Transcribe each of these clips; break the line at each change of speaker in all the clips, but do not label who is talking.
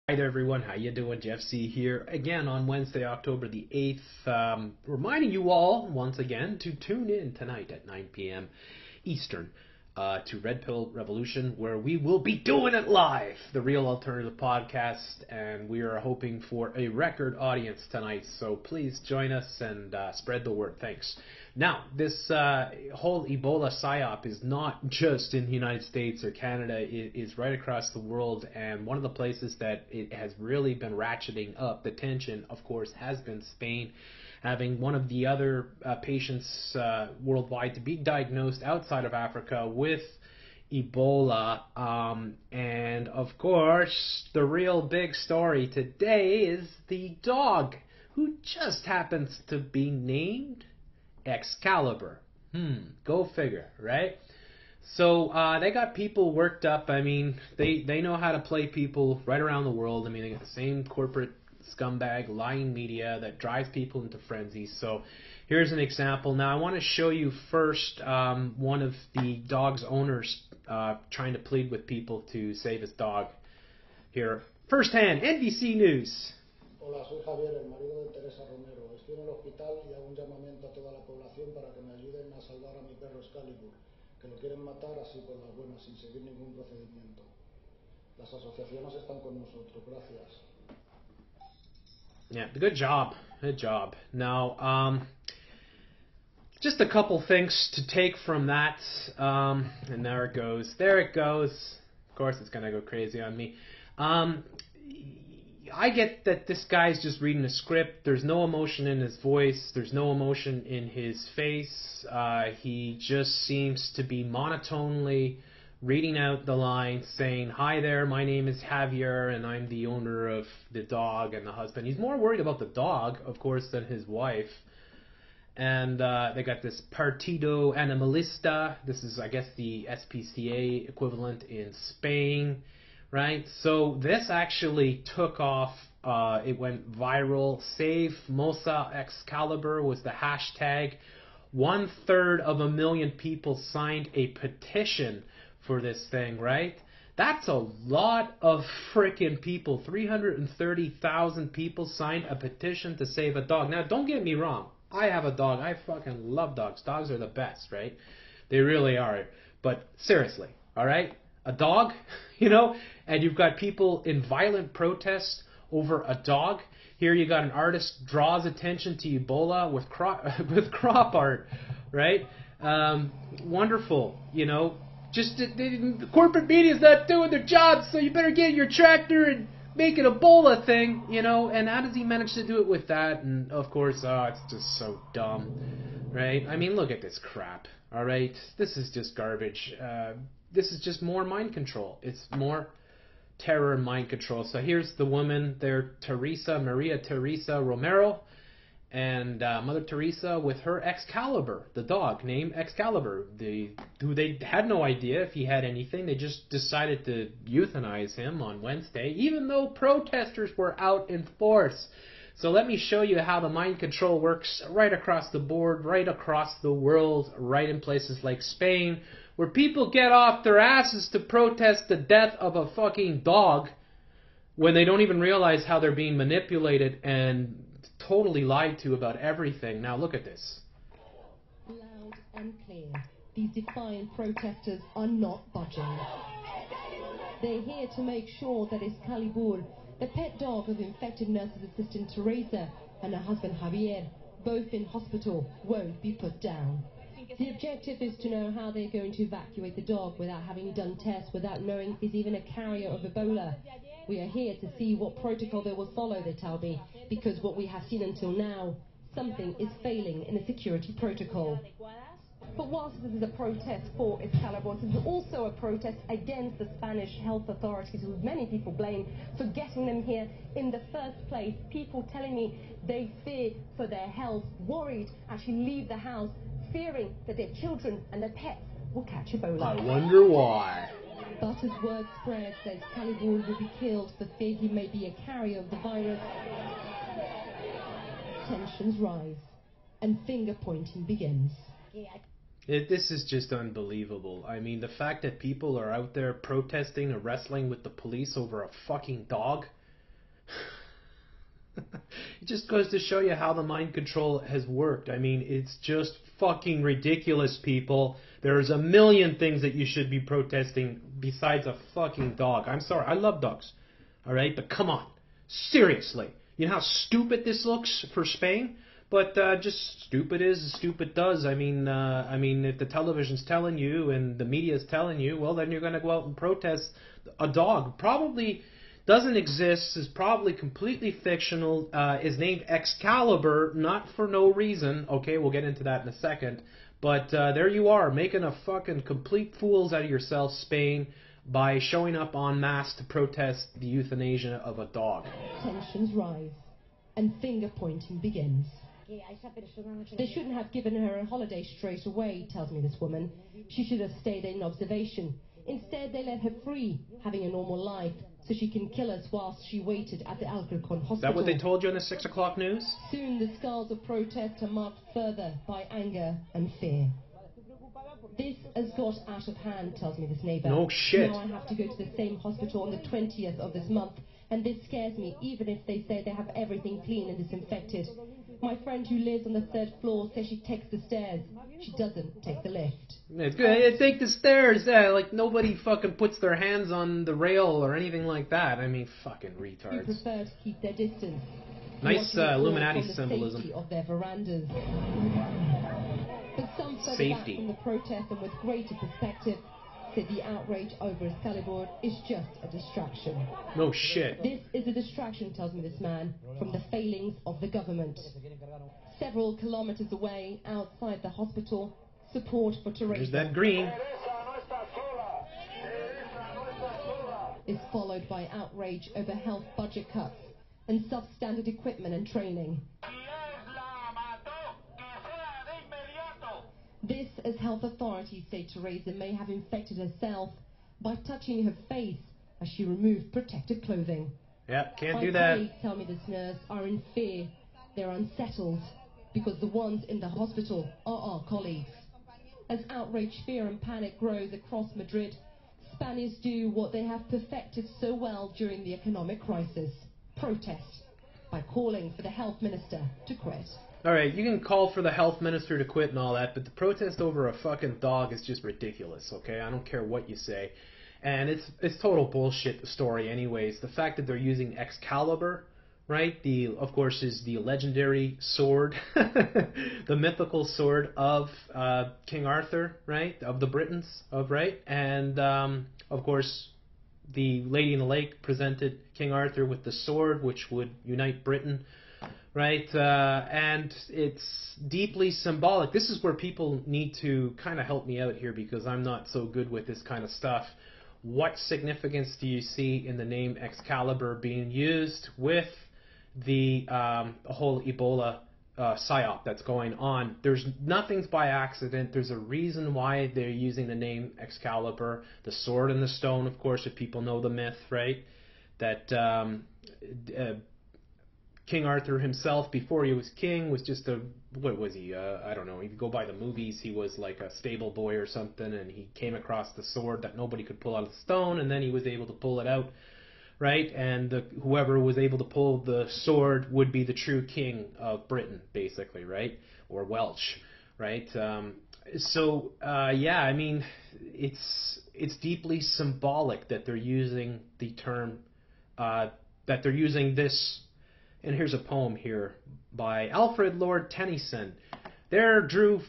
Hi there everyone, how you doing? Jeff C here again on Wednesday, October the 8th, reminding you all once again to tune in tonight at 9 p.m. Eastern to Red Pill Revolution, where we will be doing it live, the Real Alternative Podcast, and we are hoping for a record audience tonight, so please join us and spread the word. Thanks. Now, this whole Ebola psyop is not just in the United States or Canada, it is right across the world, and one of the places that it has really been ratcheting up the tension, of course, has been Spain, having one of the other patients worldwide to be diagnosed outside of Africa with Ebola. And of course, the real big story today is the dog who just happens to be named Excalibur. Go figure, right? So they got people worked up. I mean, they know how to play people right around the world. I mean, they got the same corporate scumbag lying media that drives people into frenzies. So here's an example. Now I want to show you first one of the dog's owners trying to plead with people to save his dog. Here, firsthand, NBC News.
Hola, soy Javier, el marido de Teresa Romero. Estoy en el hospital y hago un llamamiento a toda la población para que me ayuden a salvar a mi perro Excalibur, que lo quieren matar así por las buenas, sin seguir ningún procedimiento. Las asociaciones están con nosotros. Gracias.
Yeah, good job. Good job. Now, just a couple things to take from that. And there it goes. There it goes. Of course, it's going to go crazy on me. I get that this guy's just reading a script. There's no emotion in his voice. There's no emotion in his face. He just seems to be monotonely reading out the lines, saying, "Hi there, my name is Javier, and I'm the owner of the dog and the husband." He's more worried about the dog, of course, than his wife. And they got this Partido Animalista. This is, I guess, the SPCA equivalent in Spain, right? So this actually took off. It went viral. Save Mosa Excalibur was the hashtag. 1/3 of a million people signed a petition for this thing, right? That's a lot of freaking people. 330,000 people signed a petition to save a dog. Now, don't get me wrong. I have a dog. I fucking love dogs. Dogs are the best, right? They really are. But seriously, all right? A dog, and you've got people in violent protest over a dog. Here you got an artist draws attention to Ebola with crop art, right? Wonderful, Just the corporate media's not doing their job, so you better get your tractor and make an Ebola thing, And how does he manage to do it with that? And of course, it's just so dumb, right? I mean, look at this crap, all right? This is just garbage. This is just more mind control. It's more terror and mind control. So here's the woman there, Maria Teresa Romero, and Mother Teresa with her Excalibur, the dog named Excalibur. Who they had no idea if he had anything. They just decided to euthanize him on Wednesday, even though protesters were out in force. So let me show you how the mind control works right across the board, right across the world, right in places like Spain, where people get off their asses to protest the death of a fucking dog when they don't even realize how they're being manipulated and totally lied to about everything. Now look at this.
Loud and clear, these defiant protesters are not budging. They're here to make sure that Excalibur, the pet dog of infected nurse's assistant Teresa and her husband Javier, both in hospital, won't be put down. The objective is to know how they're going to evacuate the dog without having done tests, without knowing he's even a carrier of Ebola. We are here to see what protocol they will follow, they tell me, because what we have seen until now, something is failing in the security protocol. But whilst this is a protest for Excalibur, this is also a protest against the Spanish health authorities, who many people blame for getting them here in the first place. People telling me they fear for their health, worried, actually leave the house, fearing that their children and their pets will catch Ebola.
I wonder why.
But as word spreads that Excalibur will be killed for fear he may be a carrier of the virus, tensions rise and finger-pointing begins.
This is just unbelievable. I mean, the fact that people are out there protesting and wrestling with the police over a fucking dog, It just goes to show you how the mind control has worked. I mean, it's just fucking ridiculous, people. There's a million things that you should be protesting besides a fucking dog. I'm sorry, I love dogs. Alright, but come on. Seriously. You know how stupid this looks for Spain? But just stupid is, stupid does. I mean, if the television's telling you and the media's telling you, well, then you're going to go out and protest a dog. Probably doesn't exist, is probably completely fictional, is named Excalibur, not for no reason. Okay, we'll get into that in a second. But there you are, making a fucking complete fools out of yourself, Spain, by showing up en masse to protest the euthanasia of a dog.
Tensions rise, and finger-pointing begins. They shouldn't have given her a holiday straight away, tells me this woman. She should have stayed in observation. Instead, they let her free, having a normal life, so she can kill us whilst she waited at the Alcorcón hospital.
Is that what they told you on the 6 o'clock news?
Soon the scars of protest are marked further by anger and fear. This has got out of hand, tells me this neighbour.
No shit.
Now I have to go to the same hospital on the 20th of this month, and this scares me, even if they say they have everything clean and disinfected. My friend who lives on the 3rd floor says she takes the stairs. She doesn't take the lift.
It's good. Take the stairs. Yeah, like nobody fucking puts their hands on the rail or anything like that. I mean, fucking retards.
Who prefer to keep their distance.
Nice Illuminati
from the
symbolism.
Safety of their verandas. But some further back from the protest and with greater perspective said the outrage over Excalibur is just a distraction.
No shit.
This is a distraction, tells me this man, from the failings of the government. Several kilometers away, outside the hospital, support for Teresa.
There's that green.
Is followed by outrage over health budget cuts and substandard equipment and training. This, as health authorities say Teresa may have infected herself by touching her face as she removed protective clothing.
Yeah, can't do
My
that.
colleagues tell me this nurse are in fear. They're unsettled because the ones in the hospital are our colleagues. As outrage, fear and panic grows across Madrid, Spaniards do what they have perfected so well during the economic crisis. Protest by calling for the health minister to quit.
Alright, you can call for the health minister to quit and all that, but the protest over a fucking dog is just ridiculous, okay? I don't care what you say. And it's total bullshit, the story anyways. The fact that they're using Excalibur, right? Of course, is the legendary sword, the mythical sword of King Arthur, right? Of the Britons, right? And, of course, the Lady in the Lake presented King Arthur with the sword, which would unite Britain, right? And it's deeply symbolic. This is where people need to kind of help me out here because I'm not so good with this kind of stuff. What significance do you see in the name Excalibur being used with the whole Ebola psyop that's going on? There's nothing's by accident. There's a reason why they're using the name Excalibur. The sword and the stone, of course, if people know the myth, right? That King Arthur himself, before he was king, was just a, what was he? I don't know. If you go by the movies, he was like a stable boy or something, and he came across the sword that nobody could pull out of the stone, and then he was able to pull it out, right? And whoever was able to pull the sword would be the true king of Britain, basically, right? Or Welsh, right? Yeah, I mean, it's deeply symbolic that they're using the term, that they're using this. And here's a poem here by Alfred Lord Tennyson. There drew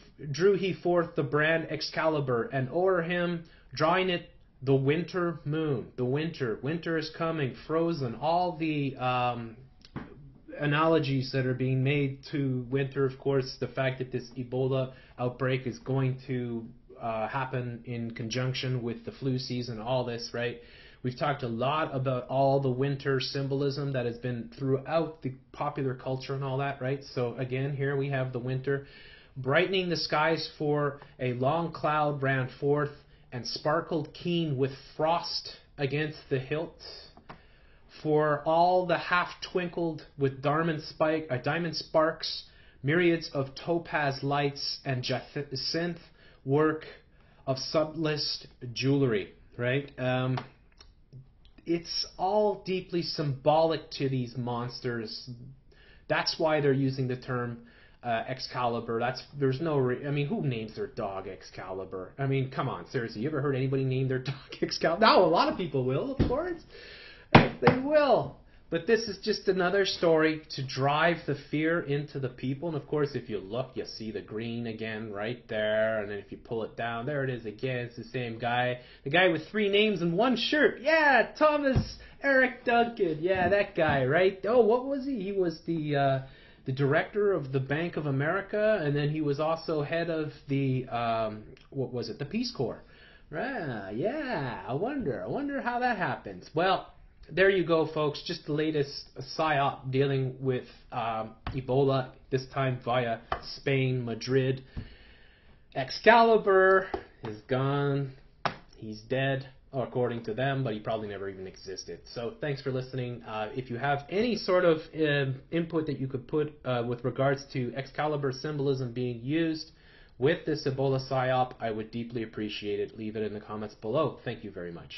he forth the brand Excalibur, and o'er him, drawing it, the winter moon. The winter is coming, frozen. All the analogies that are being made to winter, of course, the fact that this Ebola outbreak is going to happen in conjunction with the flu season, all this, right? We've talked a lot about all the winter symbolism that has been throughout the popular culture and all that, right? So again, here we have the winter. Brightening the skies for a long cloud ran forth and sparkled keen with frost against the hilt. For all the half twinkled with diamond sparks, myriads of topaz lights and jacinth work of subtlest jewelry, right? It's all deeply symbolic to these monsters, That's why they're using the term Excalibur. There's no. I mean, who names their dog Excalibur? I mean, come on, seriously. You ever heard anybody name their dog Excalibur? No, a lot of people will, of course. They will. But this is just another story to drive the fear into the people. And of course, if you look, you see the green again right there. And then if you pull it down, there it is again. It's the same guy. The guy with 3 names and 1 shirt. Yeah, Thomas Eric Duncan. Yeah, that guy, right? Oh, what was he? He was the director of the Bank of America. And then he was also head of the, what was it? The Peace Corps. Right, yeah, I wonder how that happens. Well, there you go, folks. Just the latest PSYOP dealing with Ebola, this time via Spain, Madrid. Excalibur is gone. He's dead, according to them, but he probably never even existed. So thanks for listening. If you have any sort of input that you could put with regards to Excalibur symbolism being used with this Ebola PSYOP, I would deeply appreciate it. Leave it in the comments below. Thank you very much.